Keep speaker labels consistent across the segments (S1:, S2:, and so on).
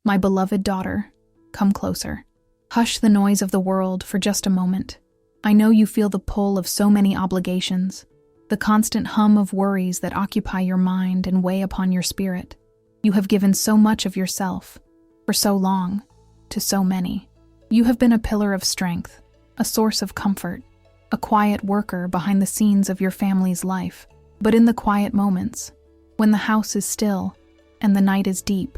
S1: My beloved daughter, come closer. Hush the noise of the world for just a moment. I know you feel the pull of so many obligations, the constant hum of worries that occupy your mind and weigh upon your spirit. You have given so much of yourself, for so long, to so many. You have been a pillar of strength, a source of comfort, a quiet worker behind the scenes of your family's life. But in the quiet moments, when the house is still and the night is deep,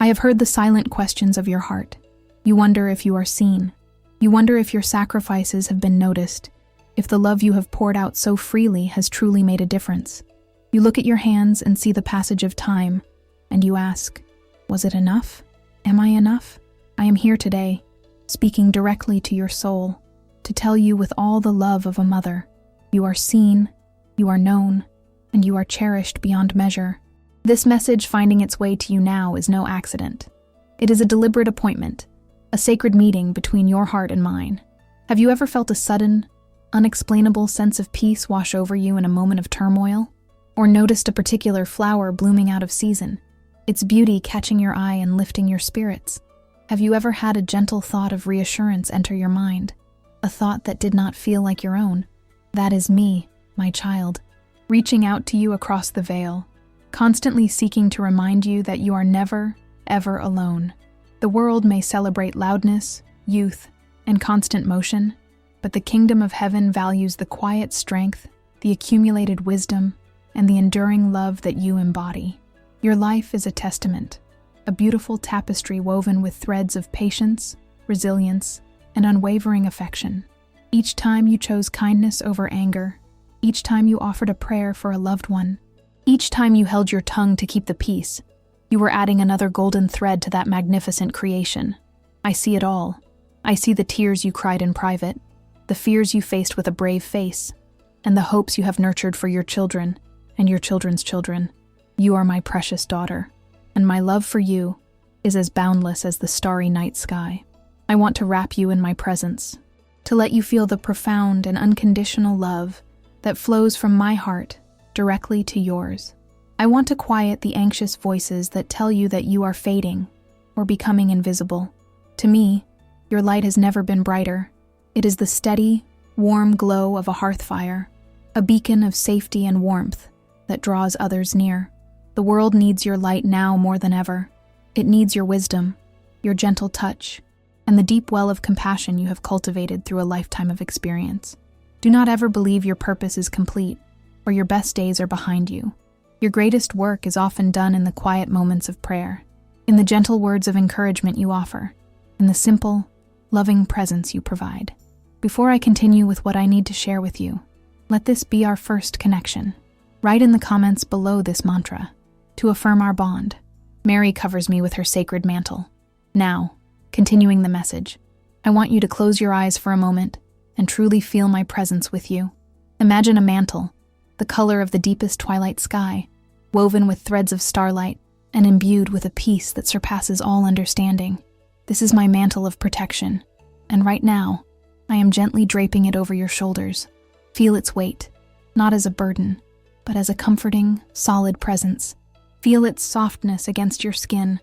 S1: I have heard the silent questions of your heart. You wonder if you are seen. You wonder if your sacrifices have been noticed, if the love you have poured out so freely has truly made a difference. You look at your hands and see the passage of time, and you ask, was it enough? Am I enough? I am here today, speaking directly to your soul, to tell you with all the love of a mother, you are seen, you are known, and you are cherished beyond measure. This message finding its way to you now is no accident. It is a deliberate appointment, a sacred meeting between your heart and mine. Have you ever felt a sudden, unexplainable sense of peace wash over you in a moment of turmoil? Or noticed a particular flower blooming out of season, its beauty catching your eye and lifting your spirits? Have you ever had a gentle thought of reassurance enter your mind? A thought that did not feel like your own? That is me, my child, reaching out to you across the veil, constantly seeking to remind you that you are never, ever alone. The world may celebrate loudness, youth, and constant motion, but the kingdom of heaven values the quiet strength, the accumulated wisdom, and the enduring love that you embody. Your life is a testament, a beautiful tapestry woven with threads of patience, resilience, and unwavering affection. Each time you chose kindness over anger, each time you offered a prayer for a loved one, each time you held your tongue to keep the peace, you were adding another golden thread to that magnificent creation. I see it all. I see the tears you cried in private, the fears you faced with a brave face, and the hopes you have nurtured for your children and your children's children. You are my precious daughter, and my love for you is as boundless as the starry night sky. I want to wrap you in my presence, to let you feel the profound and unconditional love that flows from my heart directly to yours. I want to quiet the anxious voices that tell you that you are fading or becoming invisible. To me, your light has never been brighter. It is the steady, warm glow of a hearth fire, a beacon of safety and warmth that draws others near. The world needs your light now more than ever. It needs your wisdom, your gentle touch, and the deep well of compassion you have cultivated through a lifetime of experience. Do not ever believe your purpose is complete or your best days are behind you. Your greatest work is often done in the quiet moments of prayer, in the gentle words of encouragement you offer, in the simple, loving presence you provide. Before I continue with what I need to share with you, let this be our first connection. Write in the comments below this mantra to affirm our bond. Mary covers me with her sacred mantle. Now, continuing the message, I want you to close your eyes for a moment and truly feel my presence with you. Imagine a mantle, the color of the deepest twilight sky, woven with threads of starlight and imbued with a peace that surpasses all understanding. This is my mantle of protection, and right now, I am gently draping it over your shoulders. Feel its weight, not as a burden, but as a comforting, solid presence. Feel its softness against your skin,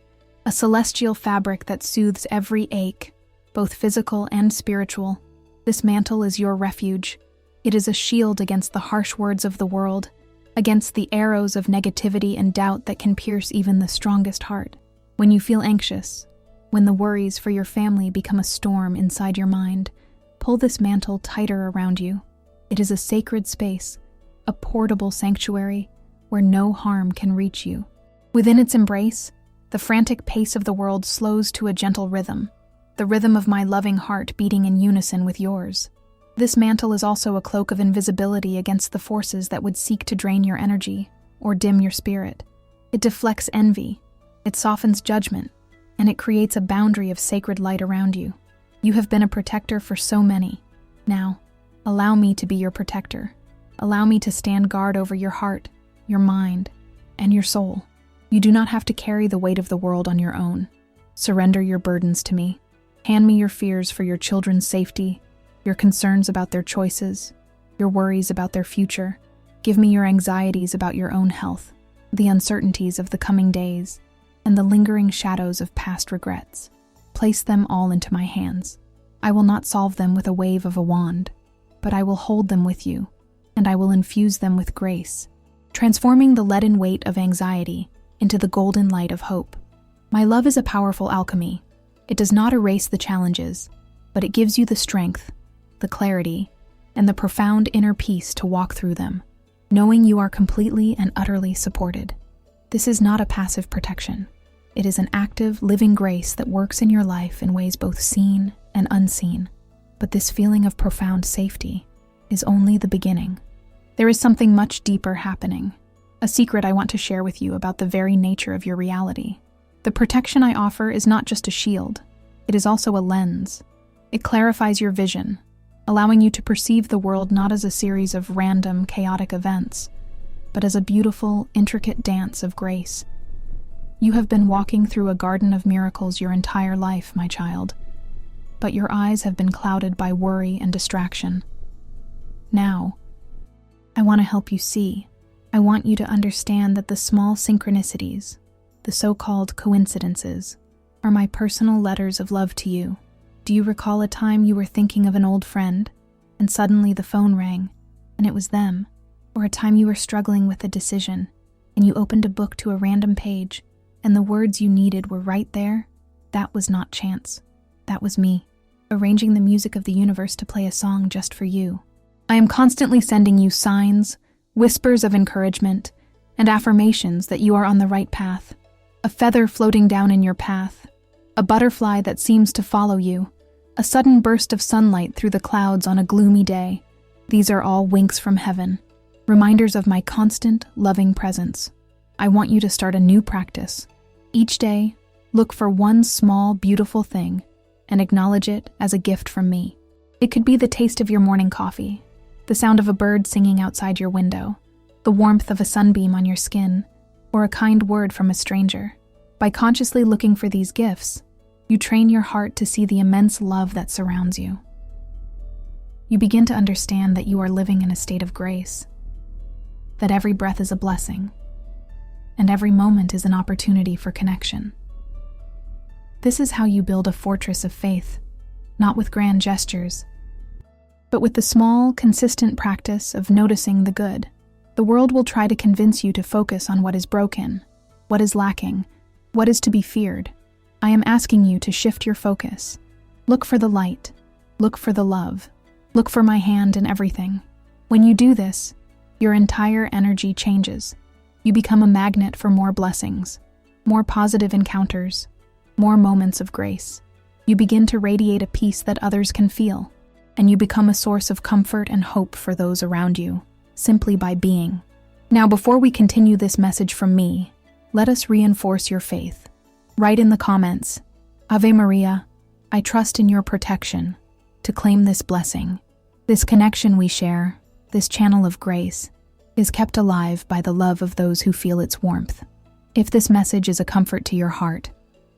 S1: a celestial fabric that soothes every ache, both physical and spiritual. This mantle is your refuge. It is a shield against the harsh words of the world, against the arrows of negativity and doubt that can pierce even the strongest heart. When you feel anxious, when the worries for your family become a storm inside your mind, pull this mantle tighter around you. It is a sacred space, a portable sanctuary where no harm can reach you. Within its embrace, the frantic pace of the world slows to a gentle rhythm, the rhythm of my loving heart beating in unison with yours. This mantle is also a cloak of invisibility against the forces that would seek to drain your energy or dim your spirit. It deflects envy, it softens judgment, and it creates a boundary of sacred light around you. You have been a protector for so many. Now, allow me to be your protector. Allow me to stand guard over your heart, your mind, and your soul. You do not have to carry the weight of the world on your own. Surrender your burdens to me. Hand me your fears for your children's safety, your concerns about their choices, your worries about their future. Give me your anxieties about your own health, the uncertainties of the coming days, and the lingering shadows of past regrets. Place them all into my hands. I will not solve them with a wave of a wand, but I will hold them with you, and I will infuse them with grace, transforming the leaden weight of anxiety into the golden light of hope. My love is a powerful alchemy. It does not erase the challenges, but it gives you the strength, the clarity, and the profound inner peace to walk through them, knowing you are completely and utterly supported. This is not a passive protection. It is an active, living grace that works in your life in ways both seen and unseen. But this feeling of profound safety is only the beginning. There is something much deeper happening, a secret I want to share with you about the very nature of your reality. The protection I offer is not just a shield, it is also a lens. It clarifies your vision, allowing you to perceive the world not as a series of random, chaotic events, but as a beautiful, intricate dance of grace. You have been walking through a garden of miracles your entire life, my child, but your eyes have been clouded by worry and distraction. Now, I want to help you see. I want you to understand that the small synchronicities, the so-called coincidences, are my personal letters of love to you. Do you recall a time you were thinking of an old friend, and suddenly the phone rang, and it was them? Or a time you were struggling with a decision, and you opened a book to a random page, and the words you needed were right there? That was not chance. That was me, arranging the music of the universe to play a song just for you. I am constantly sending you signs, whispers of encouragement, and affirmations that you are on the right path. A feather floating down in your path, a butterfly that seems to follow you, a sudden burst of sunlight through the clouds on a gloomy day. These are all winks from heaven, reminders of my constant, loving presence. I want you to start a new practice. Each day, look for one small, beautiful thing and acknowledge it as a gift from me. It could be the taste of your morning coffee, the sound of a bird singing outside your window, the warmth of a sunbeam on your skin, or a kind word from a stranger. By consciously looking for these gifts, you train your heart to see the immense love that surrounds you. You begin to understand that you are living in a state of grace, that every breath is a blessing, and every moment is an opportunity for connection. This is how you build a fortress of faith, not with grand gestures, but with the small, consistent practice of noticing the good. The world will try to convince you to focus on what is broken, what is lacking, what is to be feared. I am asking you to shift your focus. Look for the light. Look for the love. Look for my hand in everything. When you do this, your entire energy changes. You become a magnet for more blessings, more positive encounters, more moments of grace. You begin to radiate a peace that others can feel, and you become a source of comfort and hope for those around you, simply by being. Now, before we continue this message from me, let us reinforce your faith. Write in the comments, Ave Maria, I trust in your protection, to claim this blessing. This connection we share, this channel of grace, is kept alive by the love of those who feel its warmth. If this message is a comfort to your heart,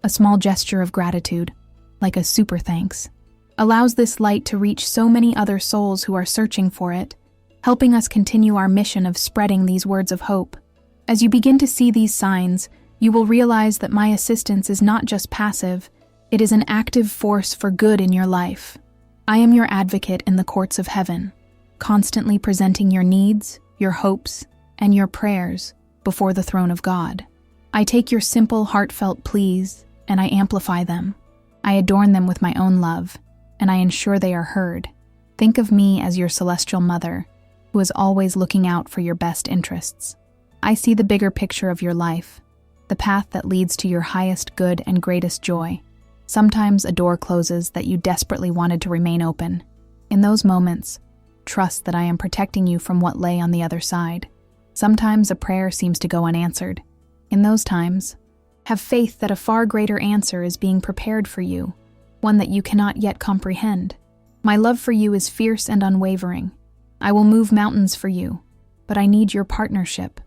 S1: a small gesture of gratitude, like a super thanks, allows this light to reach so many other souls who are searching for it, helping us continue our mission of spreading these words of hope. As you begin to see these signs, you will realize that my assistance is not just passive, it is an active force for good in your life. I am your advocate in the courts of heaven, constantly presenting your needs, your hopes, and your prayers before the throne of God. I take your simple, heartfelt pleas, and I amplify them. I adorn them with my own love, and I ensure they are heard. Think of me as your celestial mother, who is always looking out for your best interests. I see the bigger picture of your life, the path that leads to your highest good and greatest joy. Sometimes a door closes that you desperately wanted to remain open. In those moments, trust that I am protecting you from what lay on the other side. Sometimes a prayer seems to go unanswered. In those times, have faith that a far greater answer is being prepared for you, one that you cannot yet comprehend. My love for you is fierce and unwavering. I will move mountains for you, but I need your partnership.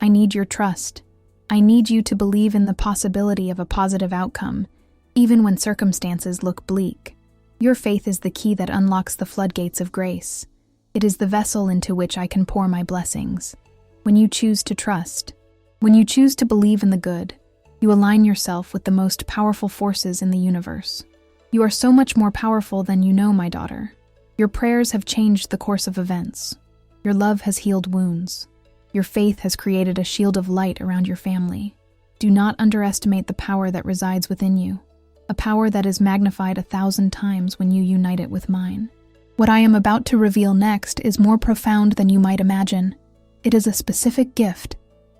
S1: I need your trust. I need you to believe in the possibility of a positive outcome, even when circumstances look bleak. Your faith is the key that unlocks the floodgates of grace. It is the vessel into which I can pour my blessings. When you choose to trust, when you choose to believe in the good, You align yourself with the most powerful forces in the universe. You are so much more powerful than you know, my daughter. Your prayers have changed the course of events. Your love has healed wounds. Your faith has created a shield of light around your family. Do not underestimate the power that resides within you, a power that is magnified 1,000 times when you unite it with mine. What I am about to reveal next is more profound than you might imagine. It is a specific gift,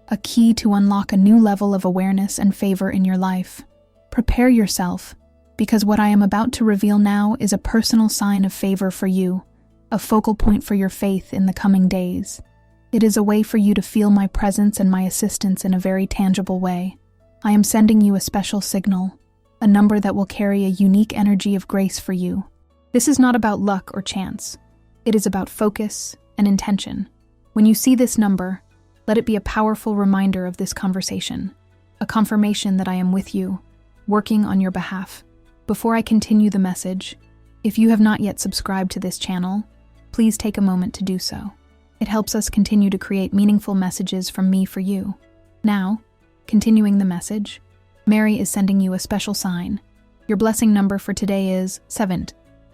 S1: a key to unlock a new level of awareness and favor in your life. Prepare yourself, because what I am about to reveal now is a personal sign of favor for you, a focal point for your faith in the coming days. It is a way for you to feel my presence and my assistance in a very tangible way. I am sending you a special signal, a number that will carry a unique energy of grace for you. This is not about luck or chance. It is about focus and intention. When you see this number, let it be a powerful reminder of this conversation, a confirmation that I am with you, working on your behalf. Before I continue the message, if you have not yet subscribed to this channel, please take a moment to do so. It helps us continue to create meaningful messages from me for you. Now, continuing the message, Mary is sending you a special sign. Your blessing number for today is 7.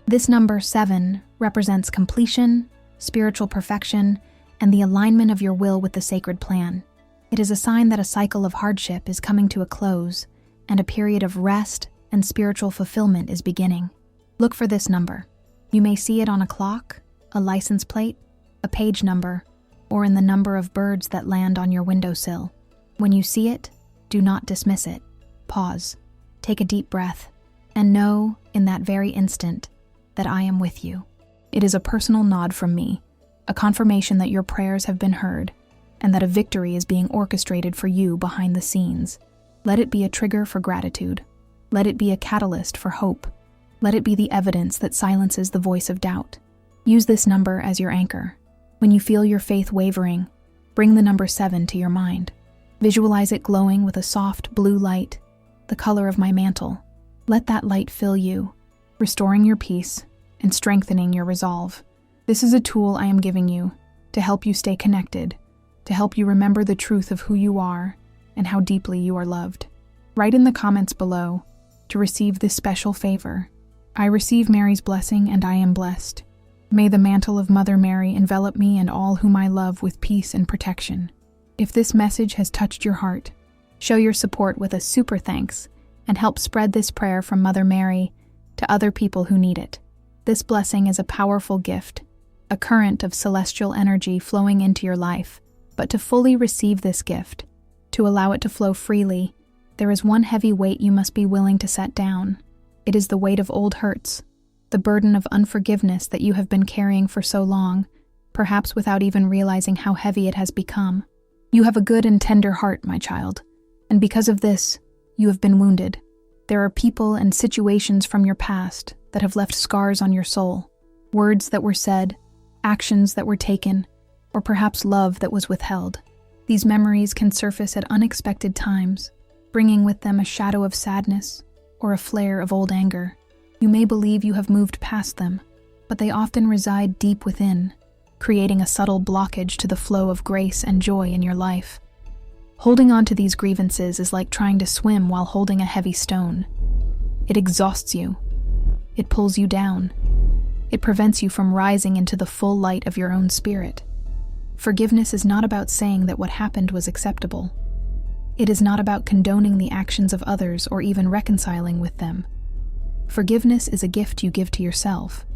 S1: This number 7 represents completion, spiritual perfection, and the alignment of your will with the sacred plan. It is a sign that a cycle of hardship is coming to a close, and a period of rest and spiritual fulfillment is beginning. Look for this number. You may see it on a clock, a license plate, a page number, or in the number of birds that land on your windowsill. When you see it, do not dismiss it. Pause, take a deep breath, and know in that very instant that I am with you. It is a personal nod from me, a confirmation that your prayers have been heard, and that a victory is being orchestrated for you behind the scenes. Let it be a trigger for gratitude. Let it be a catalyst for hope. Let it be the evidence that silences the voice of doubt. Use this number as your anchor. When you feel your faith wavering, bring the number 7 to your mind. Visualize it glowing with a soft blue light, the color of my mantle. Let that light fill you, restoring your peace and strengthening your resolve. This is a tool I am giving you to help you stay connected, to help you remember the truth of who you are and how deeply you are loved. Write in the comments below to receive this special favor. I receive Mary's blessing and I am blessed. May the mantle of Mother Mary envelop me and all whom I love with peace and protection. If this message has touched your heart, show your support with a super thanks and help spread this prayer from Mother Mary to other people who need it. This blessing is a powerful gift, a current of celestial energy flowing into your life. But to fully receive this gift, to allow it to flow freely, there is one heavy weight you must be willing to set down. It is the weight of old hurts, the burden of unforgiveness that you have been carrying for so long, perhaps without even realizing how heavy it has become. You have a good and tender heart, my child, and because of this, you have been wounded. There are people and situations from your past that have left scars on your soul, words that were said, actions that were taken, or perhaps love that was withheld. These memories can surface at unexpected times, bringing with them a shadow of sadness or a flare of old anger. You may believe you have moved past them, but they often reside deep within, creating a subtle blockage to the flow of grace and joy in your life. Holding on to these grievances is like trying to swim while holding a heavy stone. It exhausts you. It pulls you down. It prevents you from rising into the full light of your own spirit. Forgiveness is not about saying that what happened was acceptable. It is not about condoning the actions of others or even reconciling with them. Forgiveness is a gift you give to yourself.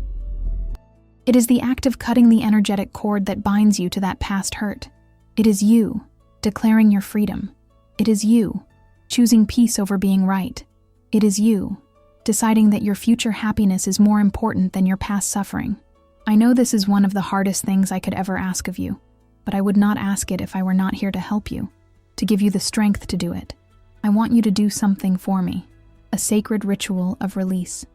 S1: It is the act of cutting the energetic cord that binds you to that past hurt. It is you declaring your freedom. It is you choosing peace over being right. It is you deciding that your future happiness is more important than your past suffering. I know this is one of the hardest things I could ever ask of you, but I would not ask it if I were not here to help you, to give you the strength to do it. I want you to do something for me, a sacred ritual of release.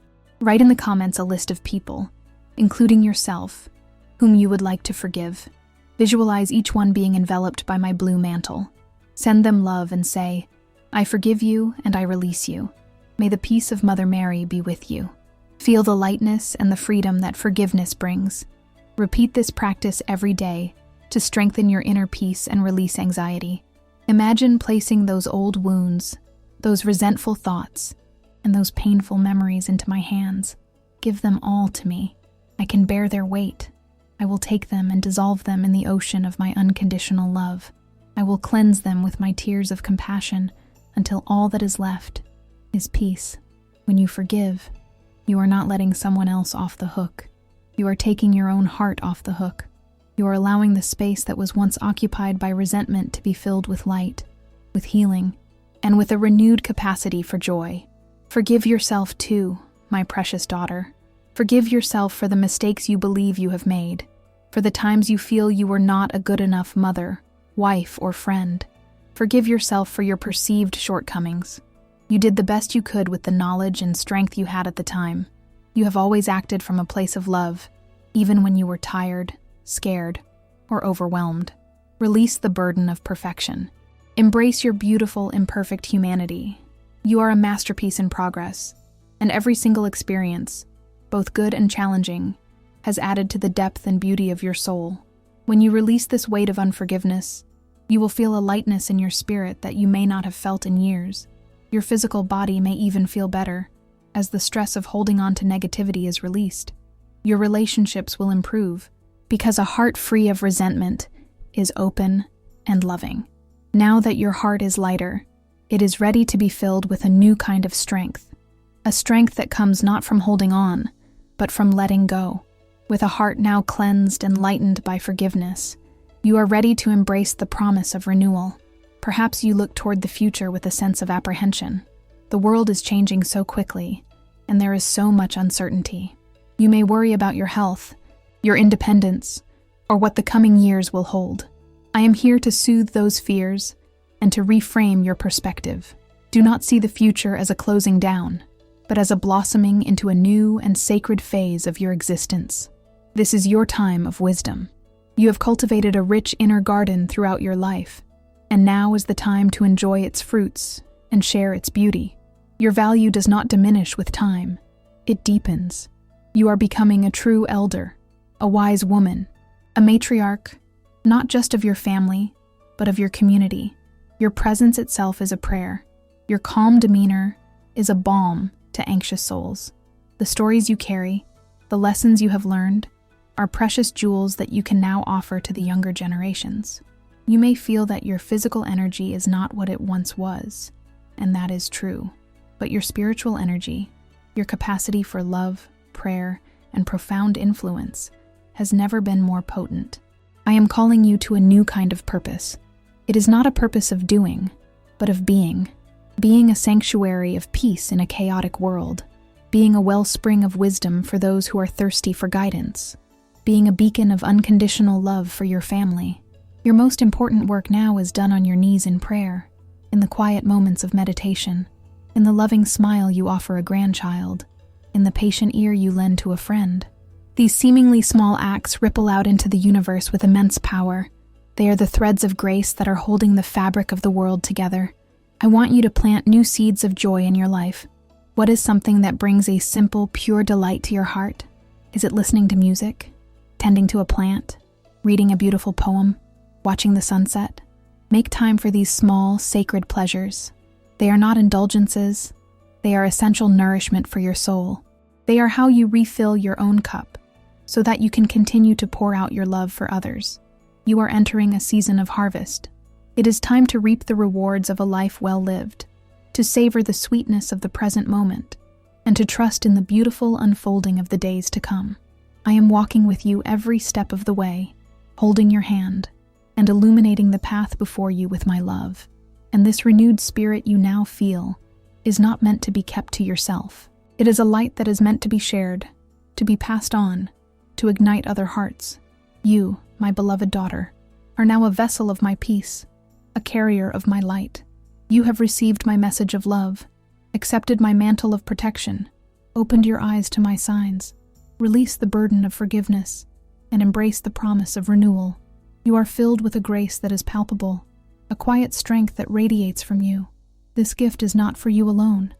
S1: Write in the comments a list of people, including yourself, whom you would like to forgive. Visualize each one being enveloped by my blue mantle. Send them love and say, I forgive you and I release you. May the peace of Mother Mary be with you. Feel the lightness and the freedom that forgiveness brings. Repeat this practice every day to strengthen your inner peace and release anxiety. Imagine placing those old wounds, those resentful thoughts, and those painful memories into my hands. Give them all to me. I can bear their weight. I will take them and dissolve them in the ocean of my unconditional love. I will cleanse them with my tears of compassion until all that is left is peace. When you forgive, you are not letting someone else off the hook. You are taking your own heart off the hook. You are allowing the space that was once occupied by resentment to be filled with light, with healing, and with a renewed capacity for joy. Forgive yourself too, my precious daughter. Forgive yourself for the mistakes you believe you have made, for the times you feel you were not a good enough mother, wife, or friend. Forgive yourself for your perceived shortcomings. You did the best you could with the knowledge and strength you had at the time. You have always acted from a place of love, even when you were tired, scared, or overwhelmed. Release the burden of perfection. Embrace your beautiful, imperfect humanity. You are a masterpiece in progress, and every single experience, both good and challenging, has added to the depth and beauty of your soul. When you release this weight of unforgiveness, you will feel a lightness in your spirit that you may not have felt in years. Your physical body may even feel better, as the stress of holding on to negativity is released. Your relationships will improve, because a heart free of resentment is open and loving. Now that your heart is lighter, it is ready to be filled with a new kind of strength. A strength that comes not from holding on, but from letting go. With a heart now cleansed and lightened by forgiveness, you are ready to embrace the promise of renewal. Perhaps you look toward the future with a sense of apprehension. The world is changing so quickly, and there is so much uncertainty. You may worry about your health, your independence, or what the coming years will hold. I am here to soothe those fears and to reframe your perspective. Do not see the future as a closing down, but as a blossoming into a new and sacred phase of your existence. This is your time of wisdom. You have cultivated a rich inner garden throughout your life, and now is the time to enjoy its fruits and share its beauty. Your value does not diminish with time, it deepens. You are becoming a true elder, a wise woman, a matriarch, not just of your family, but of your community. Your presence itself is a prayer. Your calm demeanor is a balm to anxious souls. The stories you carry, the lessons you have learned, are precious jewels that you can now offer to the younger generations. You may feel that your physical energy is not what it once was, and that is true. But your spiritual energy, your capacity for love, prayer, and profound influence has never been more potent. I am calling you to a new kind of purpose. It is not a purpose of doing, but of being. Being a sanctuary of peace in a chaotic world. Being a wellspring of wisdom for those who are thirsty for guidance. Being a beacon of unconditional love for your family. Your most important work now is done on your knees in prayer, in the quiet moments of meditation, in the loving smile you offer a grandchild, in the patient ear you lend to a friend. These seemingly small acts ripple out into the universe with immense power. They are the threads of grace that are holding the fabric of the world together. I want you to plant new seeds of joy in your life. What is something that brings a simple, pure delight to your heart? Is it listening to music? Tending to a plant? Reading a beautiful poem? Watching the sunset? Make time for these small, sacred pleasures. They are not indulgences. They are essential nourishment for your soul. They are how you refill your own cup, so that you can continue to pour out your love for others. You are entering a season of harvest. It is time to reap the rewards of a life well lived, to savor the sweetness of the present moment, and to trust in the beautiful unfolding of the days to come. I am walking with you every step of the way, holding your hand, and illuminating the path before you with my love. And this renewed spirit you now feel is not meant to be kept to yourself. It is a light that is meant to be shared, to be passed on, to ignite other hearts. You, my beloved daughter, are now a vessel of my peace, a carrier of my light. You have received my message of love, accepted my mantle of protection, opened your eyes to my signs, released the burden of forgiveness, and embraced the promise of renewal. You are filled with a grace that is palpable, a quiet strength that radiates from you. This gift is not for you alone.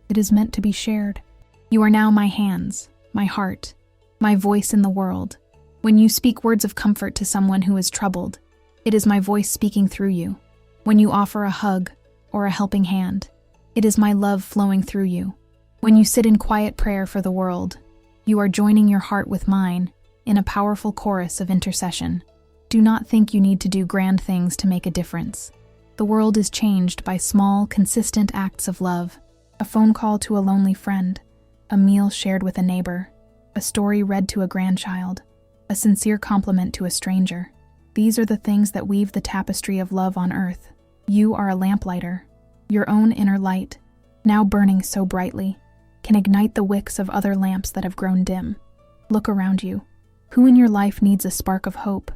S1: It is meant to be shared. You are now my hands, my heart, my voice in the world. When you speak words of comfort to someone who is troubled, it is my voice speaking through you. When you offer a hug or a helping hand, It is my love flowing through you. When you sit in quiet prayer for the world, you are joining your heart with mine in a powerful chorus of intercession. Do not think you need to do grand things to make a difference. The world is changed by small, consistent acts of love. A phone call to a lonely friend, a meal shared with a neighbor, a story read to a grandchild, a sincere compliment to a stranger. These are the things that weave the tapestry of love on earth. You are a lamplighter. Your own inner light, now burning so brightly, can ignite the wicks of other lamps that have grown dim. Look around you. Who in your life needs a spark of hope?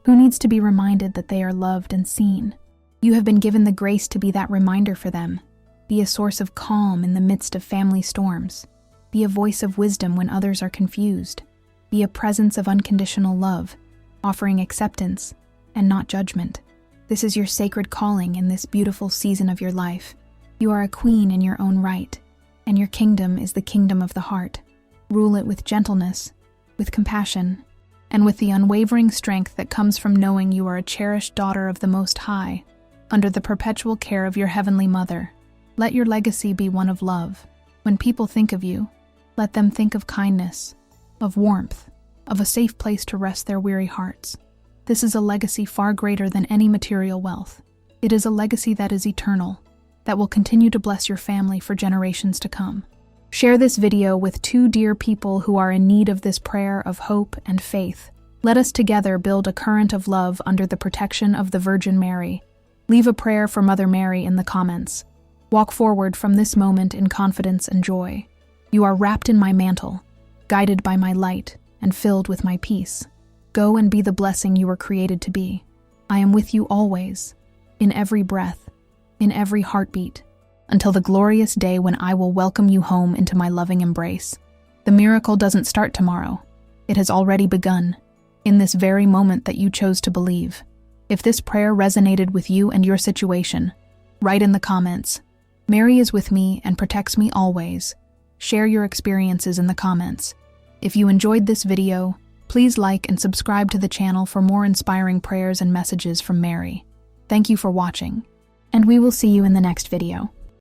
S1: Who needs to be reminded that they are loved and seen? You have been given the grace to be that reminder for them. Be a source of calm in the midst of family storms. Be a voice of wisdom when others are confused. Be a presence of unconditional love, offering acceptance and not judgment. This is your sacred calling in this beautiful season of your life. You are a queen in your own right, and your kingdom is the kingdom of the heart. Rule it with gentleness, with compassion, and with the unwavering strength that comes from knowing you are a cherished daughter of the Most High, under the perpetual care of your Heavenly Mother. Let your legacy be one of love. When people think of you, let them think of kindness, of warmth, of a safe place to rest their weary hearts. This is a legacy far greater than any material wealth. It is a legacy that is eternal, that will continue to bless your family for generations to come. Share this video with 2 dear people who are in need of this prayer of hope and faith. Let us together build a current of love under the protection of the Virgin Mary. Leave a prayer for Mother Mary in the comments. Walk forward from this moment in confidence and joy. You are wrapped in my mantle, guided by my light, and filled with my peace. Go and be the blessing you were created to be. I am with you always, in every breath, in every heartbeat, until the glorious day when I will welcome you home into my loving embrace. The miracle doesn't start tomorrow. It has already begun, in this very moment that you chose to believe. If this prayer resonated with you and your situation, write in the comments, "Mary is with me and protects me always." Share your experiences in the comments. If you enjoyed this video, please like and subscribe to the channel for more inspiring prayers and messages from Mary. Thank you for watching, and we will see you in the next video.